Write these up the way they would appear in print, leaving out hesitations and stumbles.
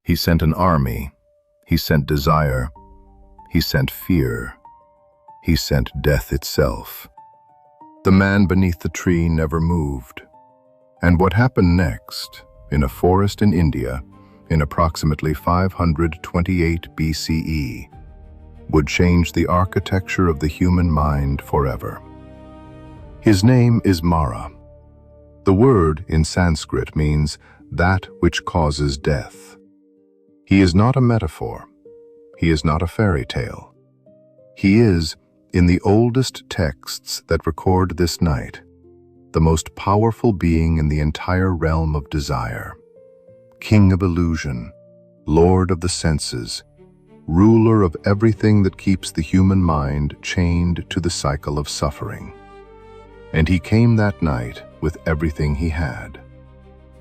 He sent an army. He sent desire. He sent fear. He sent death itself. The man beneath the tree never moved. And what happened next, in a forest in India, in approximately 528 BCE, would change the architecture of the human mind forever. His name is Mara. The word in Sanskrit means that which causes death. He is not a metaphor. He is not a fairy tale. He is, in the oldest texts that record this night, the most powerful being in the entire realm of desire, king of illusion, lord of the senses, ruler of everything that keeps the human mind chained to the cycle of suffering. And he came that night with everything he had: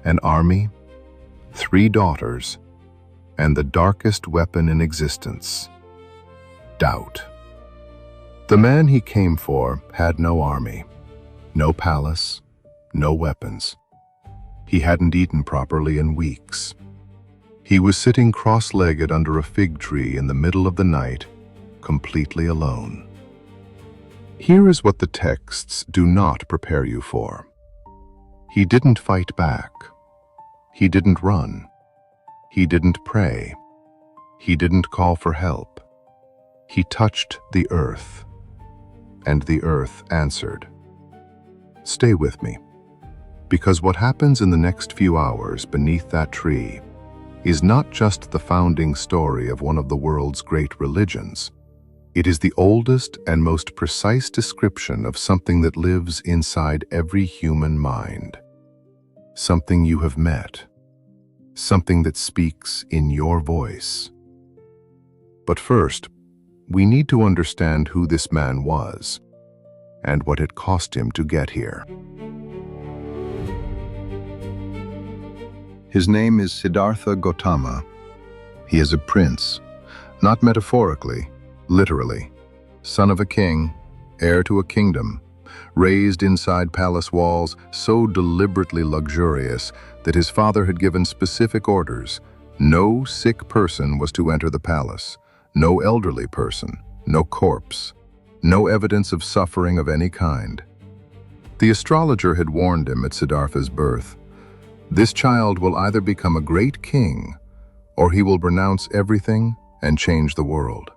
an army, 3 daughters, and the darkest weapon in existence: doubt. The man he came for had no army, no palace, no weapons. He hadn't eaten properly in weeks. He was sitting cross-legged under a fig tree in the middle of the night, completely alone. Here is what the texts do not prepare you for. He didn't fight back. He didn't run. He didn't pray. He didn't call for help. He touched the earth, and the earth answered. Stay with me, because what happens in the next few hours beneath that tree is not just the founding story of one of the world's great religions. It is the oldest and most precise description of something that lives inside every human mind. Something you have met. Something that speaks in your voice. But first, we need to understand who this man was and what it cost him to get here. His name is Siddhartha Gautama. He is a prince, not metaphorically, literally, son of a king, heir to a kingdom, raised inside palace walls so deliberately luxurious that his father had given specific orders. No sick person was to enter the palace, no elderly person, no corpse, no evidence of suffering of any kind. The astrologer had warned him at Siddhartha's birth, this child will either become a great king, or he will renounce everything and change the world.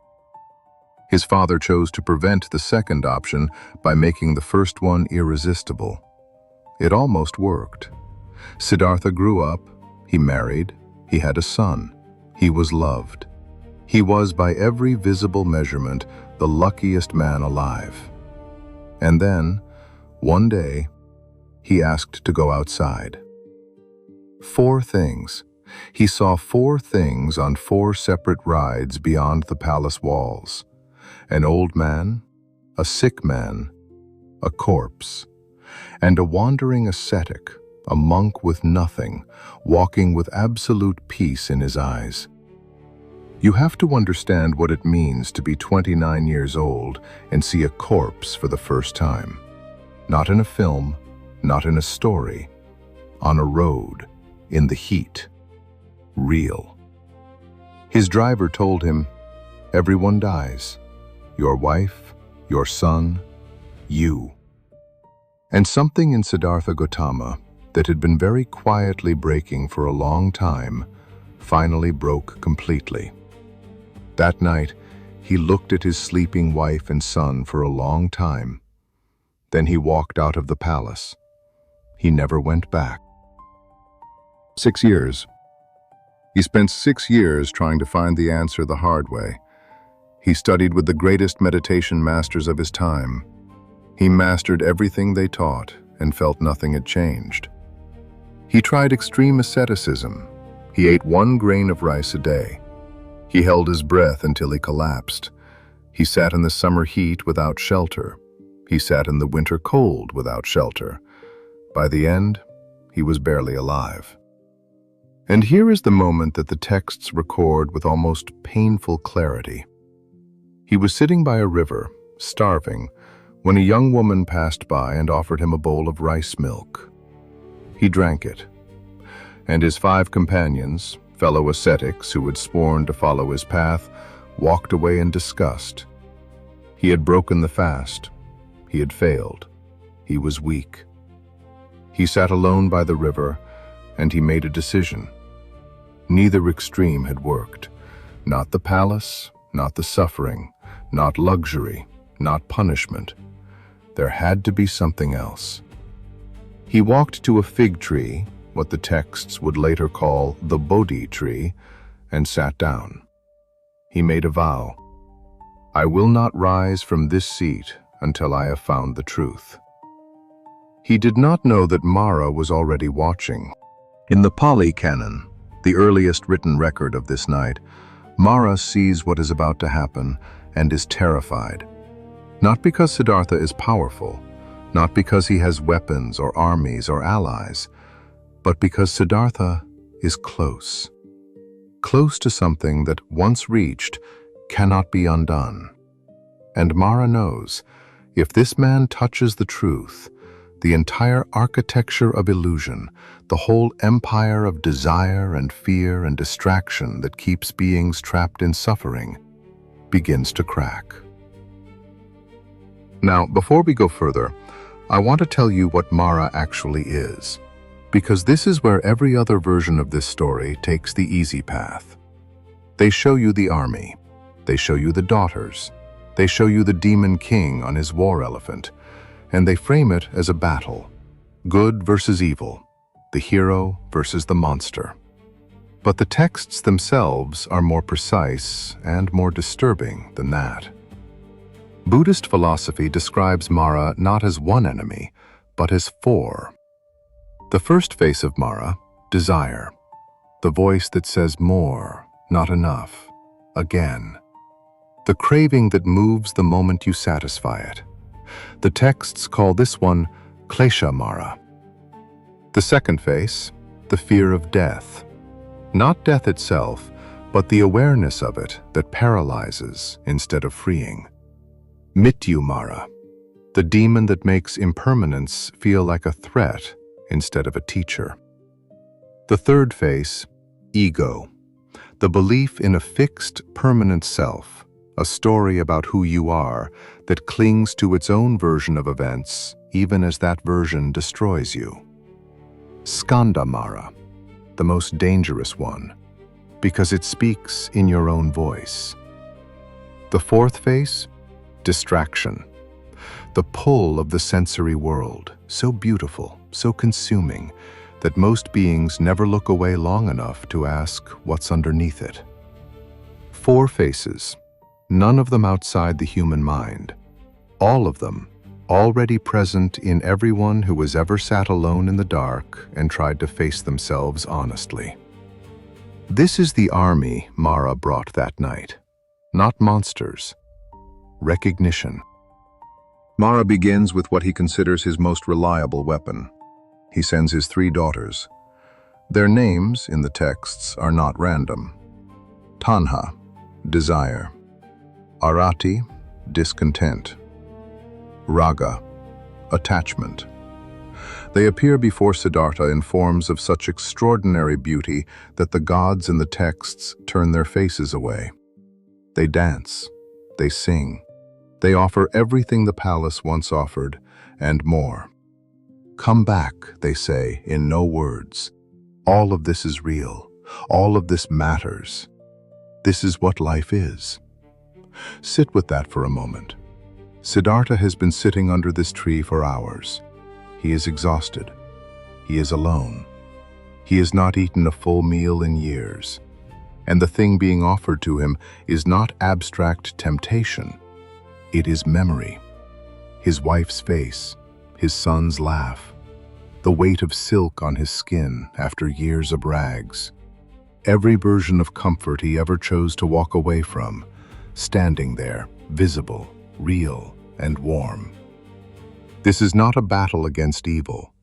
His father chose to prevent the second option by making the first one irresistible. It almost worked. Siddhartha grew up, he married, he had a son, he was loved. He was, by every visible measurement, the luckiest man alive. And then, one day, he asked to go outside. 4 things. He saw 4 things on 4 separate rides beyond the palace walls. An old man, a sick man, a corpse, and a wandering ascetic, a monk with nothing, walking with absolute peace in his eyes. You have to understand what it means to be 29 years old and see a corpse for the first time. Not in a film, not in a story, on a road, in the heat. Real. His driver told him, everyone dies. Your wife, your son, you. And something in Siddhartha Gautama that had been very quietly breaking for a long time finally broke completely. That night, he looked at his sleeping wife and son for a long time. Then he walked out of the palace. He never went back. 6 years. He spent 6 years trying to find the answer the hard way. He studied with the greatest meditation masters of his time. He mastered everything they taught and felt nothing had changed. He tried extreme asceticism. He ate 1 grain of rice a day. He held his breath until he collapsed. He sat in the summer heat without shelter. He sat in the winter cold without shelter. By the end, he was barely alive. And here is the moment that the texts record with almost painful clarity. He was sitting by a river, starving, when a young woman passed by and offered him a bowl of rice milk. He drank it, and his 5 companions, Fellow ascetics who had sworn to follow his path walked away in disgust. He had broken the fast. He had failed. He was weak. He sat alone by the river, and he made a decision. Neither extreme had worked. Not the palace, not the suffering, not luxury, not punishment. There had to be something else. He walked to a fig tree, what the texts would later call the Bodhi Tree, and sat down. He made a vow. I will not rise from this seat until I have found the truth. He did not know that Mara was already watching. In the Pali Canon, the earliest written record of this night, Mara sees what is about to happen and is terrified. Not because Siddhartha is powerful, not because he has weapons or armies or allies, but because Siddhartha is close. Close to something that, once reached, cannot be undone. And Mara knows, if this man touches the truth, the entire architecture of illusion, the whole empire of desire and fear and distraction that keeps beings trapped in suffering, begins to crack. Now, before we go further, I want to tell you what Mara actually is, because this is where every other version of this story takes the easy path. They show you the army. They show you the daughters. They show you the demon king on his war elephant, and they frame it as a battle. Good versus evil, the hero versus the monster. But the texts themselves are more precise and more disturbing than that. Buddhist philosophy describes Mara not as one enemy, but as four. The first face of Mara, desire, the voice that says more, not enough, again. The craving that moves the moment you satisfy it. The texts call this one Klesha Mara. The second face, the fear of death. Not death itself, but the awareness of it that paralyzes instead of freeing. Mityu Mara, the demon that makes impermanence feel like a threat instead of a teacher. The third face, ego, the belief in a fixed, permanent self, a story about who you are that clings to its own version of events, even as that version destroys you. Skanda Mara, the most dangerous one, because it speaks in your own voice. The fourth face, distraction, the pull of the sensory world, so beautiful, so consuming, that most beings never look away long enough to ask what's underneath it. Four faces, none of them outside the human mind, all of them already present in everyone who has ever sat alone in the dark and tried to face themselves honestly. This is the army Mara brought that night, not monsters. Recognition. Mara begins with what he considers his most reliable weapon. He sends his 3 daughters. Their names in the texts are not random. Tanha, desire. Arati, discontent. Raga, attachment. They appear before Siddhartha in forms of such extraordinary beauty that the gods in the texts turn their faces away. They dance, they sing, they offer everything the palace once offered, and more. Come back, they say, in no words. All of this is real. All of this matters. This is what life is. Sit with that for a moment. Siddhartha has been sitting under this tree for hours. He is exhausted. He is alone. He has not eaten a full meal in years. And the thing being offered to him is not abstract temptation. It is memory. His wife's face, his son's laugh, the weight of silk on his skin after years of rags. Every version of comfort he ever chose to walk away from, standing there, visible, real, and warm. This is not a battle against evil.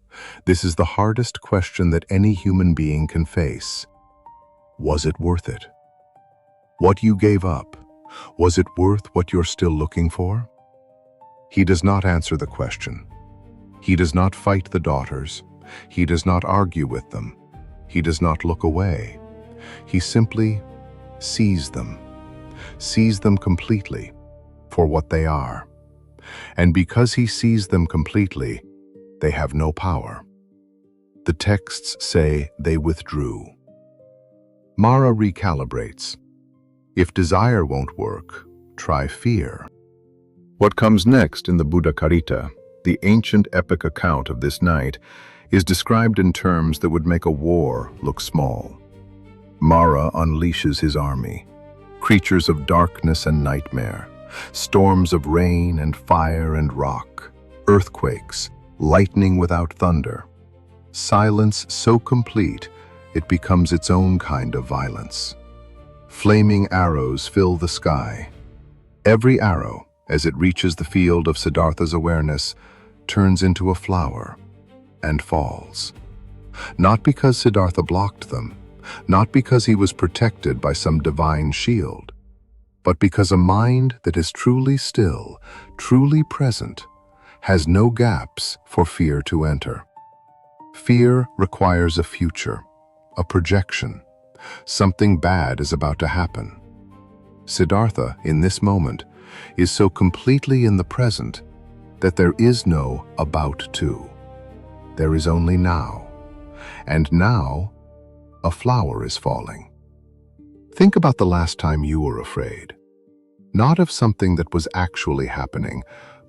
This is the hardest question that any human being can face. Was it worth it? What you gave up, was it worth what you're still looking for? He does not answer the question. He does not fight the daughters. He does not argue with them. He does not look away. He simply sees them completely for what they are. And because he sees them completely, they have no power. The texts say they withdrew. Mara recalibrates. If desire won't work, try fear. What comes next in the Buddha Karita, the ancient epic account of this night, is described in terms that would make a war look small. Mara unleashes his army, creatures of darkness and nightmare, storms of rain and fire and rock, earthquakes, lightning without thunder. Silence so complete, it becomes its own kind of violence. Flaming arrows fill the sky. Every arrow, as it reaches the field of Siddhartha's awareness, turns into a flower and falls. Not because Siddhartha blocked them, not because he was protected by some divine shield, but because a mind that is truly still, truly present, has no gaps for fear to enter. Fear requires a future, a projection. Something bad is about to happen. Siddhartha, in this moment, is so completely in the present that there is no about to. There is only now. And now, a flower is falling. Think about the last time you were afraid. Not of something that was actually happening,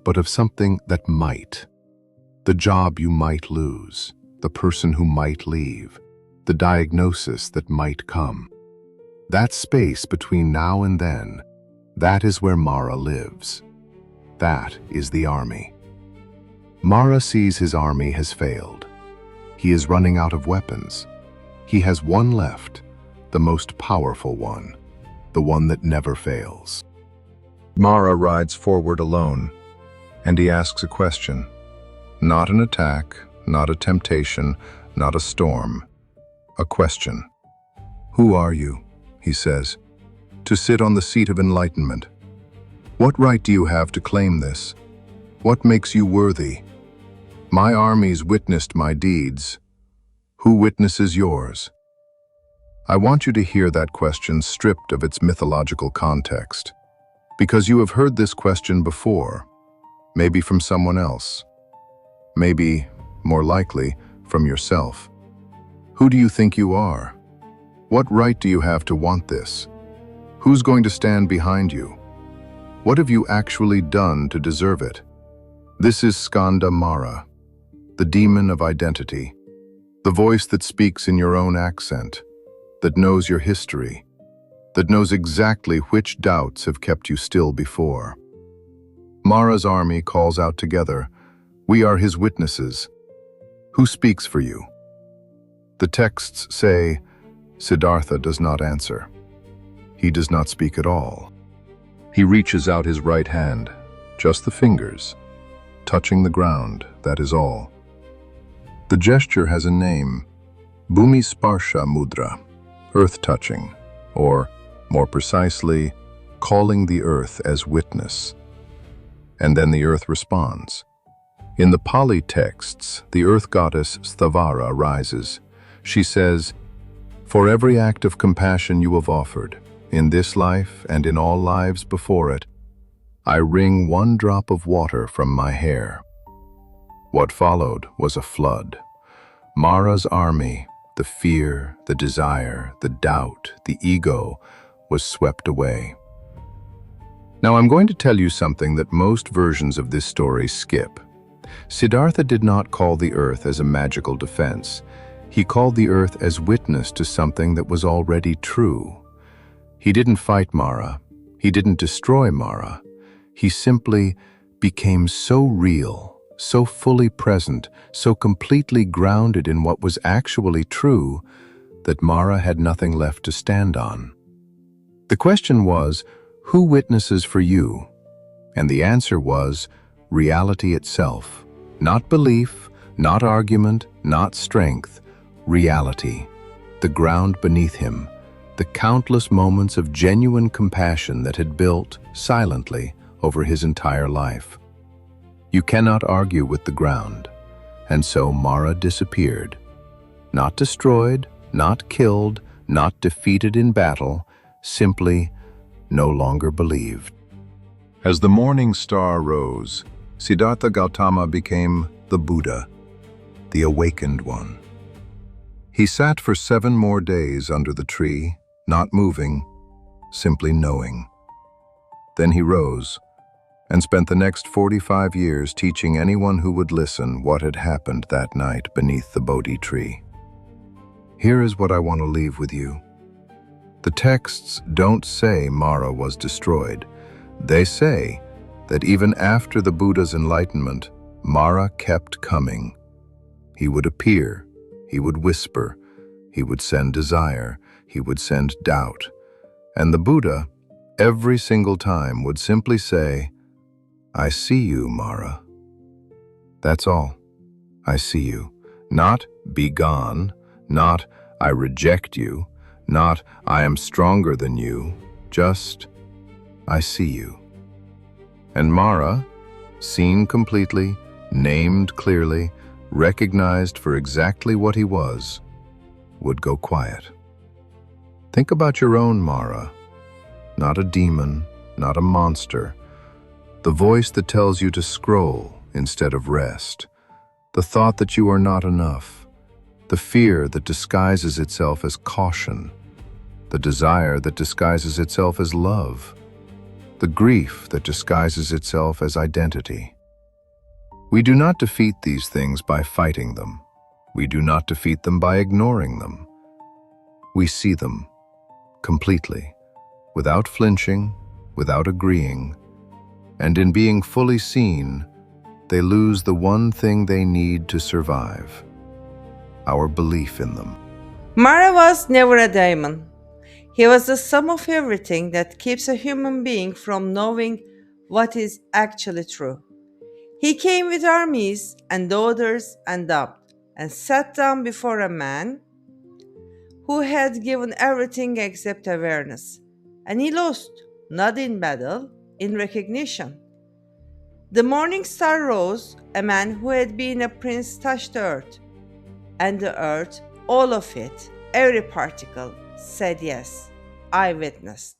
but of something that might. The job you might lose, the person who might leave, the diagnosis that might come. That space between now and then, that is where Mara lives. That is the army. Mara sees his army has failed. He is running out of weapons. He has one left, the most powerful one, the one that never fails. Mara rides forward alone, and he asks a question. Not an attack, not a temptation, not a storm. A question. Who are you, he says, to sit on the seat of enlightenment? What right do you have to claim this? What makes you worthy? My armies witnessed my deeds. Who witnesses yours? I want you to hear that question stripped of its mythological context, because you have heard this question before, maybe from someone else, maybe, more likely, from yourself. Who do you think you are? What right do you have to want this? Who's going to stand behind you? What have you actually done to deserve it? This is Skanda Mara, the demon of identity, the voice that speaks in your own accent, that knows your history, that knows exactly which doubts have kept you still before. Mara's army calls out together, we are his witnesses. Who speaks for you? The texts say, Siddhartha does not answer. He does not speak at all. He reaches out his right hand, just the fingers, touching the ground, that is all. The gesture has a name, Bhumi Sparsha Mudra, earth-touching, or, more precisely, calling the earth as witness. And then the earth responds. In the Pali texts, the earth goddess Sthavara rises. She says, for every act of compassion you have offered, in this life and in all lives before it, I wring one drop of water from my hair. What followed was a flood. Mara's army, the fear, the desire, the doubt, the ego, was swept away. Now I'm going to tell you something that most versions of this story skip. Siddhartha did not call the earth as a magical defense. He called the earth as witness to something that was already true. He didn't fight Mara. He didn't destroy Mara. He simply became so real, so fully present, so completely grounded in what was actually true that Mara had nothing left to stand on. The question was, who witnesses for you? And the answer was, reality itself. Not belief, not argument, not strength. Reality. The ground beneath him. The countless moments of genuine compassion that had built, silently, over his entire life. You cannot argue with the ground. And so Mara disappeared. Not destroyed, not killed, not defeated in battle, simply no longer believed. As the morning star rose, Siddhartha Gautama became the Buddha, the awakened one. He sat for 7 more days under the tree, not moving, simply knowing. Then he rose and spent the next 45 years teaching anyone who would listen what had happened that night beneath the Bodhi tree. Here is what I want to leave with you. The texts don't say Mara was destroyed. They say that even after the Buddha's enlightenment, Mara kept coming. He would appear, he would whisper, he would send desire, he would send doubt. And the Buddha, every single time, would simply say, "I see you, Mara." That's all. I see you. Not "be gone," not "I reject you," not "I am stronger than you," just "I see you." And Mara, seen completely, named clearly, recognized for exactly what he was, would go quiet. Think about your own Mara, not a demon, not a monster, the voice that tells you to scroll instead of rest, the thought that you are not enough, the fear that disguises itself as caution, the desire that disguises itself as love, the grief that disguises itself as identity. We do not defeat these things by fighting them. We do not defeat them by ignoring them. We see them completely, without flinching, without agreeing, and in being fully seen, they lose the one thing they need to survive: our belief in them. Mara was never a demon. He was the sum of everything that keeps a human being from knowing what is actually true. He came with armies and orders and doubt, and sat down before a man who had given everything except awareness. And he lost, not in battle, in recognition. The morning star rose, a man who had been a prince touched the earth, and the earth, all of it, every particle, said yes, I witnessed.